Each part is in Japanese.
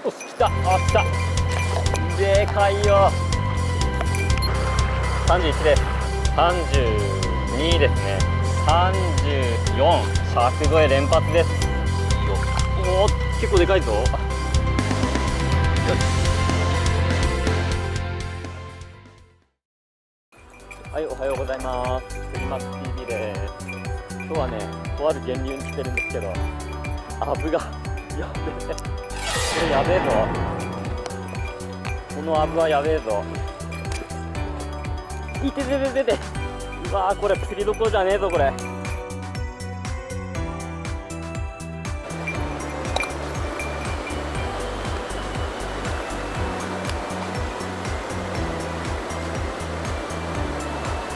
おし、来た。あ、来た。でかいよ。31です。32ですね。34、100超え連発です。いいよ。おお、結構でかいぞ。よし。はい、おはようございます。フリマック TV です。今日はね、とある源流に来てるんですけど、アブがやべえ。これやべえぞ。このアブはやべえぞ。いててててて。うわー、これ釣りどころじゃねえぞこれ。お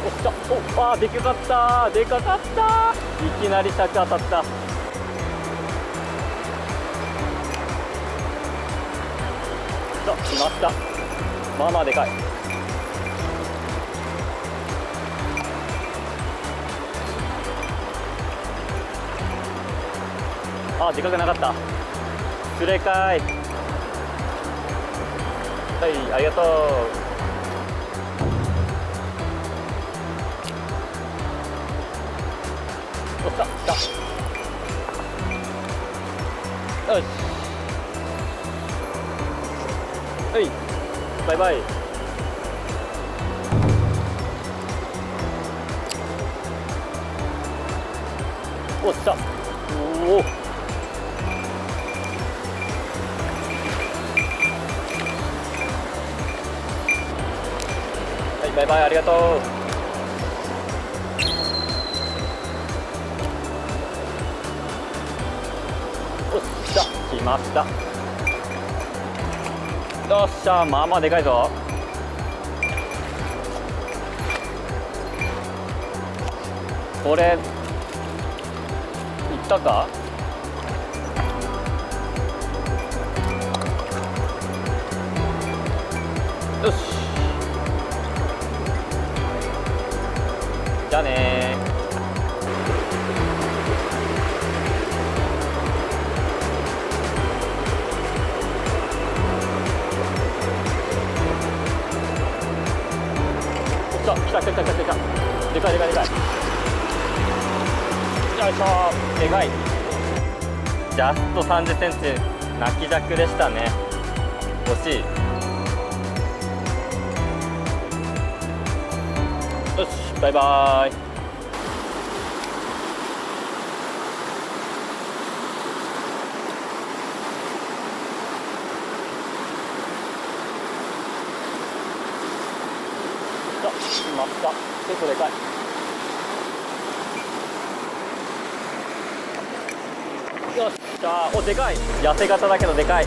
っしゃ、お、あー、でかかったー、でかかったー。いきなり尺当たった。来ました。まあまあでかい。あ、でかくなかった。釣れかい。はい、ありがとう。おっしゃ、来た。よし。はい、バイバイ。おっしゃ。おお。はい、バイバイ、ありがとう。おっしゃ、来ました。よっしゃ、まあまあでかいぞ。これいったか。よし、じゃあねー。来た来た来た来た来た来た。でかいでかいでかい。よいしょー、でかい。ジャスト30センチ、泣きジャックでしたね。惜しい。よし、バイバーイ。来ました。結構でかい。よっしゃー。お、でかい。痩せ型だけどでかい。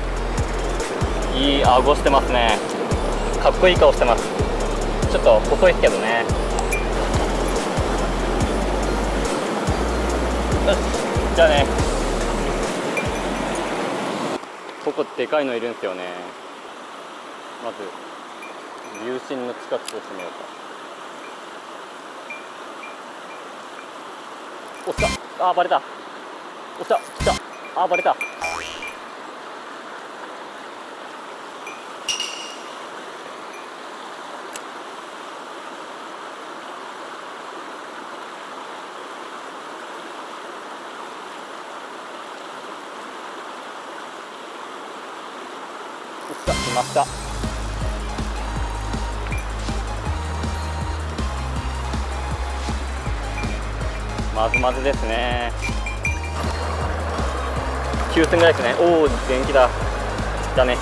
いい顎してますね。かっこいい顔してます。ちょっと細いですけどね。よし、じゃあね。ここでかいのいるんですよね。まず流進の近く通してみようか。おっしゃ、あー、バレた。おっしゃ、来た。あー、バレた。おっしゃ、来ました。まずまずですね。9寸ぐらいですね。おお、元気だ。じゃあね。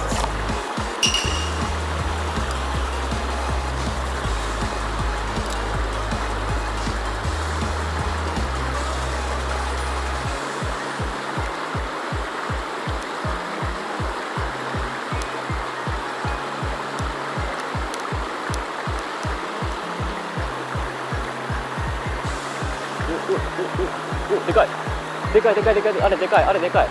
お、でかい。でかいでかいでかい。あれでかい、あれでかい。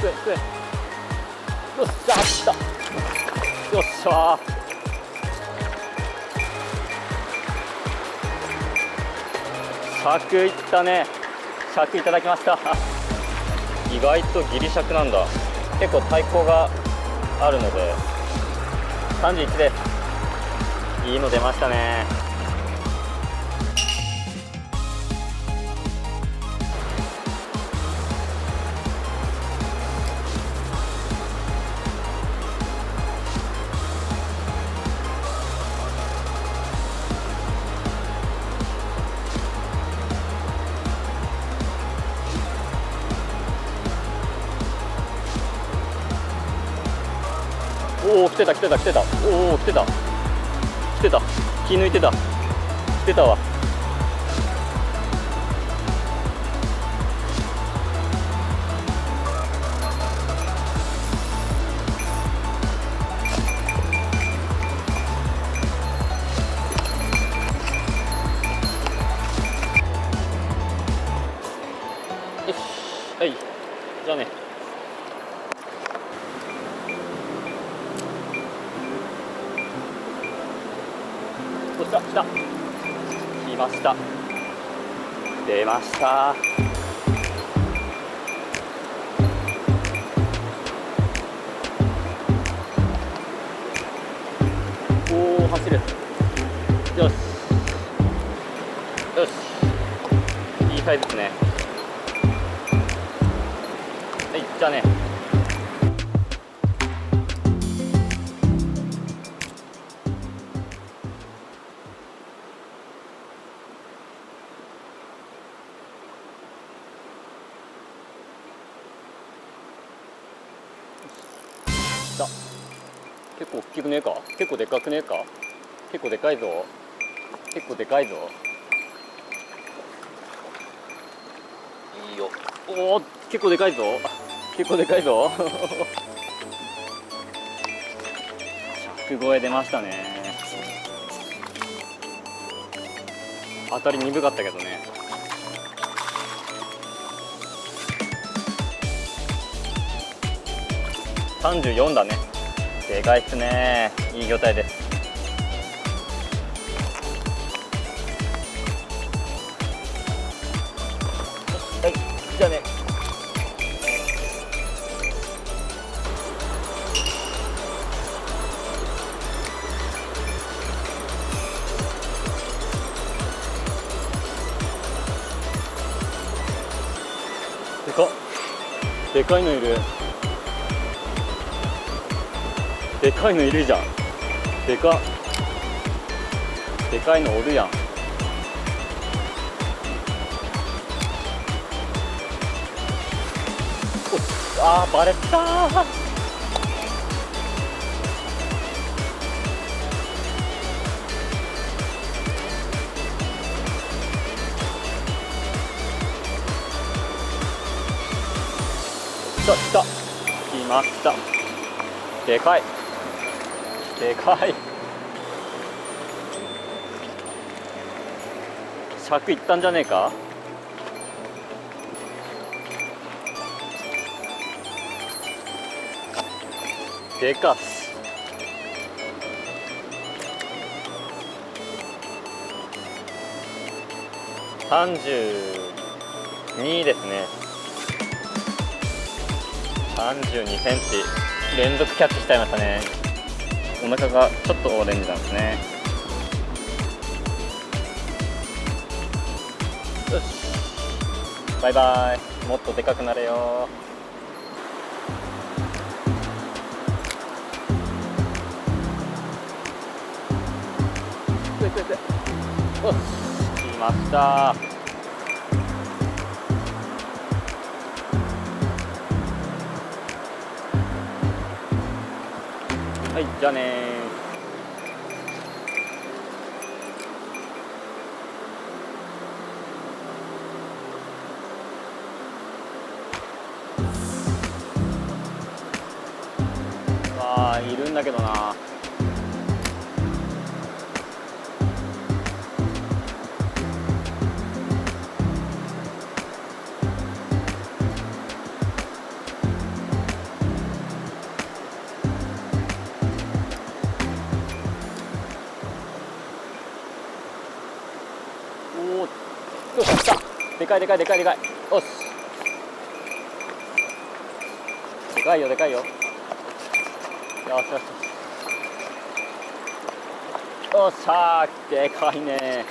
食え食え。よっしゃ来た。よっしゃ尺いったね。尺いただきました。意外とギリ尺なんだ。結構対抗があるので31です。いいの出ましたね。おお来てた来てた来てた。おお来てた来てた。気抜いてた。来てたわ。よしはい。じゃあね。来た来た。来ました。出ました。おお走る。よしよし、いいサイズですね。はい、じゃあね。結構大きくねえか。結構でかくねえか。結構でかいぞ。結構でかいぞ。いいよ。おお結構でかいぞ。結構でかいぞ。100超え出ましたね。当たり鈍かったけどね。34だね。でかいっすね。いい魚体です。はい、じゃあね。でかっ。でかいのいる。でかいのいるじゃん。でかっ。でかいのおるやん。あーバレたー。来た来た。来ました。でかい。でかい。尺いったんじゃねえか。でかっす。32ですね。32センチ連続キャッチしちゃいましたね。お腹がちょっとオレンジなんですね。よしバイバイ。もっとでかくなれよ。よし来ました。はいじゃあね。わあいるんだけどな。よし、来た。でかいでかいでかいでかい。よし、でかいよでかいよ。よしよしよし。よっしゃー、でかいね。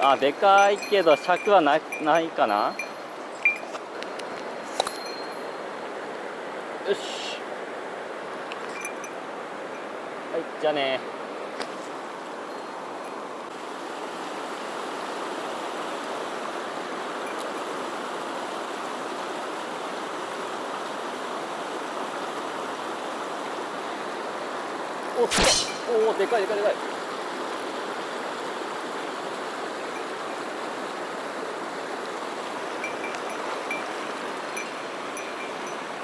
あ、でかいけど尺はないかな。よし、はい、じゃあね。おっ、おお、でかいでかいでかい。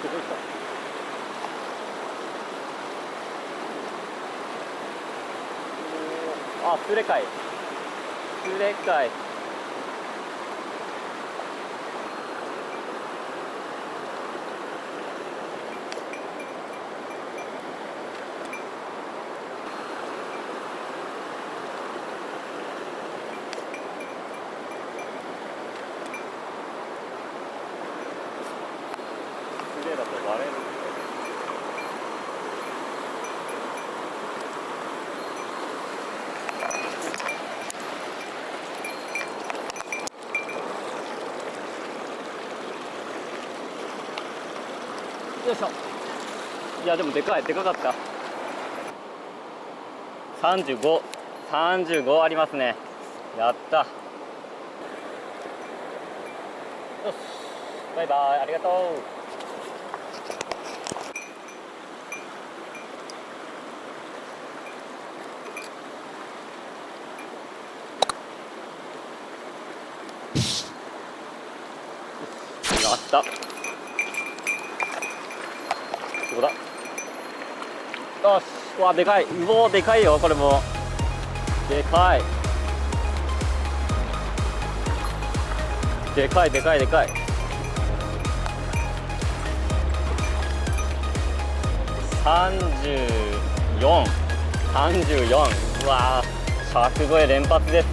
どこ行った。あ、スレかい。スレかい。スレだとバレる。よいしょ。いやでもでかい、でかかった。35ありますね。やった。よし、バイバイ、ありがとう。やった。どこだ。よし、わ、でかい。うおー、でかいよ、これも。でかい。でかいでかいでかい。34。うわー、尺超え連発です。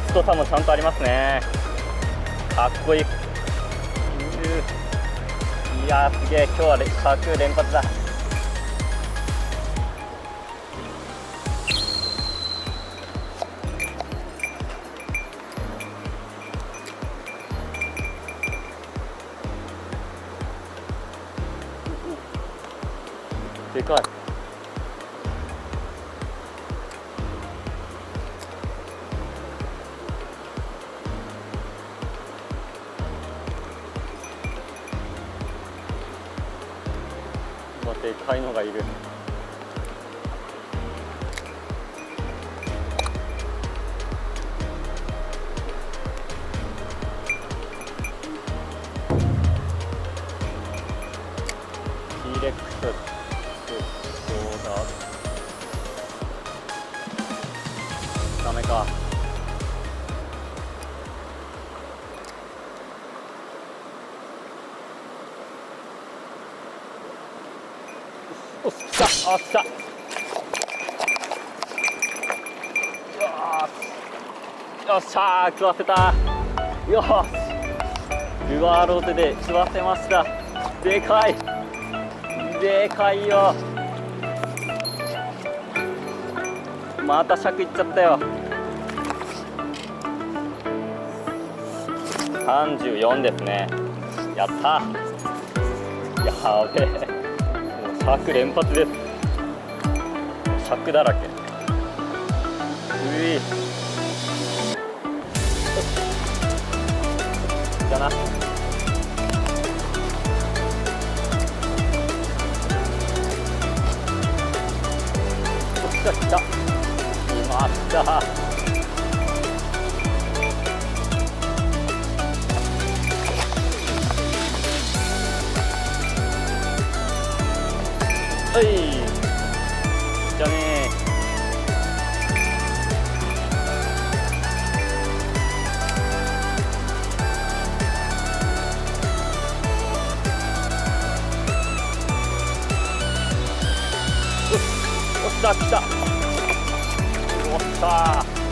太さもちゃんとありますね。かっこいい。いやー、すげえ、今日は尺連発だ。でかい。でかいのがいる。Tレックス、どうだ。ダメか。おっ、来た。あ、来た。よっしゃー、食わせた。よし、ルアーローテで食わせました。でかい、でかいよ。また尺いっちゃったよ。34ですね。やった。やべえ、もう尺連発です。尺だらけ。だな。来た来た、来ました。はい、じゃあね。よし、おっしゃ、来た。おっしゃー。